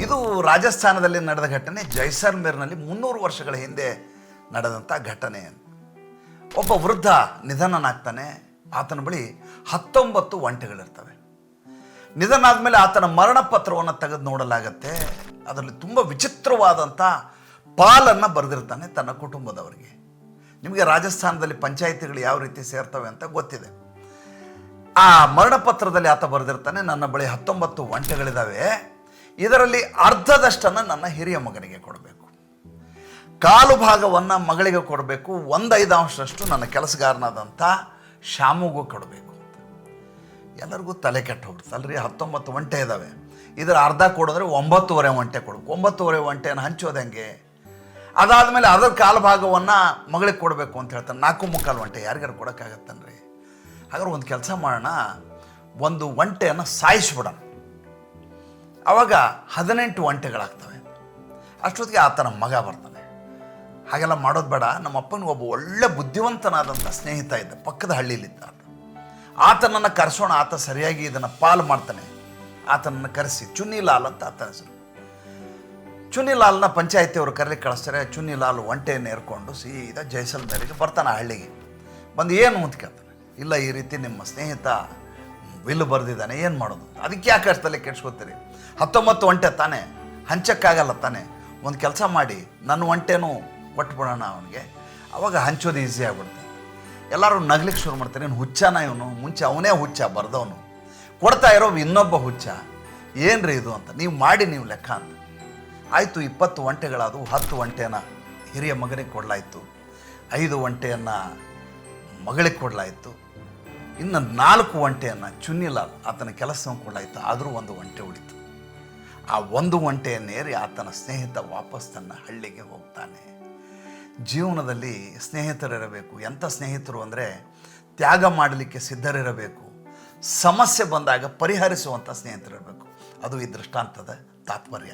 ಇದು ರಾಜಸ್ಥಾನದಲ್ಲಿ ನಡೆದ ಘಟನೆ. ಜೈಸಲ್ಮೇರ್ನಲ್ಲಿ 300 ವರ್ಷಗಳ ಹಿಂದೆ ನಡೆದಂಥ ಘಟನೆ. ಒಬ್ಬ ವೃದ್ಧ ನಿಧನನಾಗ್ತಾನೆ. ಆತನ ಬಳಿ 19 ಒಂಟೆಗಳಿರ್ತವೆ. ನಿಧನ ಆದಮೇಲೆ ಆತನ ಮರಣ ಪತ್ರವನ್ನು ತೆಗೆದು ನೋಡಲಾಗತ್ತೆ. ಅದರಲ್ಲಿ ತುಂಬ ವಿಚಿತ್ರವಾದಂಥ ಪಾಲನ್ನು ಬರೆದಿರ್ತಾನೆ ತನ್ನ ಕುಟುಂಬದವರಿಗೆ. ನಿಮಗೆ ರಾಜಸ್ಥಾನದಲ್ಲಿ ಪಂಚಾಯಿತಿಗಳು ಯಾವ ರೀತಿ ಸೇರ್ತವೆ ಅಂತ ಗೊತ್ತಿದೆ. ಆ ಮರಣಪತ್ರದಲ್ಲಿ ಆತ ಬರೆದಿರ್ತಾನೆ, ನನ್ನ ಬಳಿ 19 ಒಂಟೆಗಳಿದ್ದಾವೆ, ಇದರಲ್ಲಿ ಅರ್ಧದಷ್ಟನ್ನು ನನ್ನ ಹಿರಿಯ ಮಗನಿಗೆ ಕೊಡಬೇಕು, ಕಾಲು ಭಾಗವನ್ನು ಮಗಳಿಗೆ ಕೊಡಬೇಕು, 1/5 ನನ್ನ ಕೆಲಸಗಾರನಾದಂಥ ಶಾಮುಗೂ ಕೊಡಬೇಕು ಅಂತ. ಎಲ್ಲರಿಗೂ ತಲೆ ಕೆಟ್ಟು ಹೋಗ್ಬಿಡ್ತಲ್ರಿ. 19 ಒಂಟೆ ಇದ್ದಾವೆ, ಇದರ ಅರ್ಧ ಕೊಡಿದ್ರೆ 9.5 ಒಂಟೆ ಕೊಡಬೇಕು. 9.5 ಒಂಟೆಯನ್ನು ಹಂಚೋದು ಹೆಂಗೆ? ಅದಾದಮೇಲೆ ಅದರ ಕಾಲು ಭಾಗವನ್ನು ಮಗಳಿಗೆ ಕೊಡಬೇಕು ಅಂತ ಹೇಳ್ತಾನೆ. 4.25 ಒಂಟೆ ಯಾರಿಗಾರು ಕೊಡೋಕ್ಕಾಗತ್ತನ್ರಿ? ಹಾಗಾದ್ರೆ ಒಂದು ಕೆಲಸ ಮಾಡೋಣ, ಒಂದು ಒಂಟೆಯನ್ನು ಸಾಯಿಸ್ಬಿಡೋಣ. ಆವಾಗ 18 ಒಂಟೆಗಳಾಗ್ತವೆ. ಅಷ್ಟೊತ್ತಿಗೆ ಆತನ ಮಗ ಬರ್ತಾನೆ. ಹಾಗೆಲ್ಲ ಮಾಡೋದು ಬೇಡ. ನಮ್ಮ ಅಪ್ಪನಿಗೆ ಒಬ್ಬ ಒಳ್ಳೆ ಬುದ್ಧಿವಂತನಾದಂಥ ಸ್ನೇಹಿತ ಇದ್ದ, ಪಕ್ಕದ ಹಳ್ಳಿಲಿದ್ದ. ಆತನನ್ನು ಕರೆಸೋಣ, ಆತ ಸರಿಯಾಗಿ ಇದನ್ನು ಪಾಲು ಮಾಡ್ತಾನೆ. ಆತನನ್ನು ಕರೆಸಿ, ಚುನ್ನಿಲಾಲ್ ಅಂತ ಆತನ ಹೆಸರು. ಚುನ್ನಿಲಾಲ್ನ ಪಂಚಾಯತಿಯವರು ಕರೆಲಿಕ್ಕೆ ಕಳಿಸ್ತಾರೆ. ಚುನ್ನಿಲಾಲ್ ಒಂಟೆಯನ್ನು ಏರ್ಕೊಂಡು ಸೀದಾ ಜೈಸಲ್ಮೇರಿಗೆ ಬರ್ತಾನೆ. ಹಳ್ಳಿಗೆ ಬಂದು ಏನು ಅಂತ ಕೇಳ್ತಾನೆ. ಇಲ್ಲ, ಈ ರೀತಿ ನಿಮ್ಮ ಸ್ನೇಹಿತ ವಿಲ್ ಬರೆದಿದ್ದಾನೆ, ಏನು ಮಾಡೋದು? ಅದಕ್ಕೆ ಯಾಕೆ ಅಷ್ಟಲ್ಲೇ ಕೆಡ್ಸ್ಕೊತೀರಿ? 19 ಒಂಟೆ ತಾನೆ, ಹಂಚಕ್ಕಾಗಲ್ಲ ತಾನೆ. ಒಂದು ಕೆಲಸ ಮಾಡಿ, ನನ್ನ ಒಂಟೆನೂ ಕೊಟ್ಬಿಡೋಣ ಅವನಿಗೆ, ಅವಾಗ ಹಂಚೋದು ಈಸಿ ಆಗ್ಬಿಡುತ್ತೆ. ಎಲ್ಲರೂ ನಗ್ಲಿಕ್ಕೆ ಶುರು ಮಾಡ್ತಾರೆ. ಇವನು ಹುಚ್ಚನ, ಇವನು ಮುಂಚೆ ಅವನೇ ಹುಚ್ಚ ಬರೆದವನು, ಕೊಡ್ತಾ ಇರೋ ಇನ್ನೊಬ್ಬ ಹುಚ್ಚ, ಏನ್ರಿ ಇದು ಅಂತ. ನೀವು ಮಾಡಿ, ನೀವು ಲೆಕ್ಕ ಅಂತ. ಆಯಿತು, 20 ಒಂಟೆಗಳಾದವು. 10 ಒಂಟೆನ ಹಿರಿಯ ಮಗನಿಗೆ ಕೊಡಲಾಯಿತು, 5 ಒಂಟೆಯನ್ನು ಮಗಳಿಗೆ ಕೊಡಲಾಯಿತು, ಇನ್ನು 4 ಒಂಟೆಯನ್ನು ಚುನ್ನಿಲಾಲ್ ಆತನ ಕೆಲಸವನ್ನು ಕೊಡಲಾಯಿತು. ಆದರೂ 1 ಒಂಟೆ ಉಳಿತು. ಆ 1 ಒಂಟೆಯನ್ನೇರಿ ಆತನ ಸ್ನೇಹಿತ ವಾಪಸ್ ತನ್ನ ಹಳ್ಳಿಗೆ ಹೋಗ್ತಾನೆ. ಜೀವನದಲ್ಲಿ ಸ್ನೇಹಿತರಿರಬೇಕು. ಎಂಥ ಸ್ನೇಹಿತರು ಅಂದರೆ ತ್ಯಾಗ ಮಾಡಲಿಕ್ಕೆ ಸಿದ್ಧರಿರಬೇಕು, ಸಮಸ್ಯೆ ಬಂದಾಗ ಪರಿಹರಿಸುವಂಥ ಸ್ನೇಹಿತರಿರಬೇಕು. ಅದು ಈ ದೃಷ್ಟಾಂತದ ತಾತ್ಪರ್ಯ.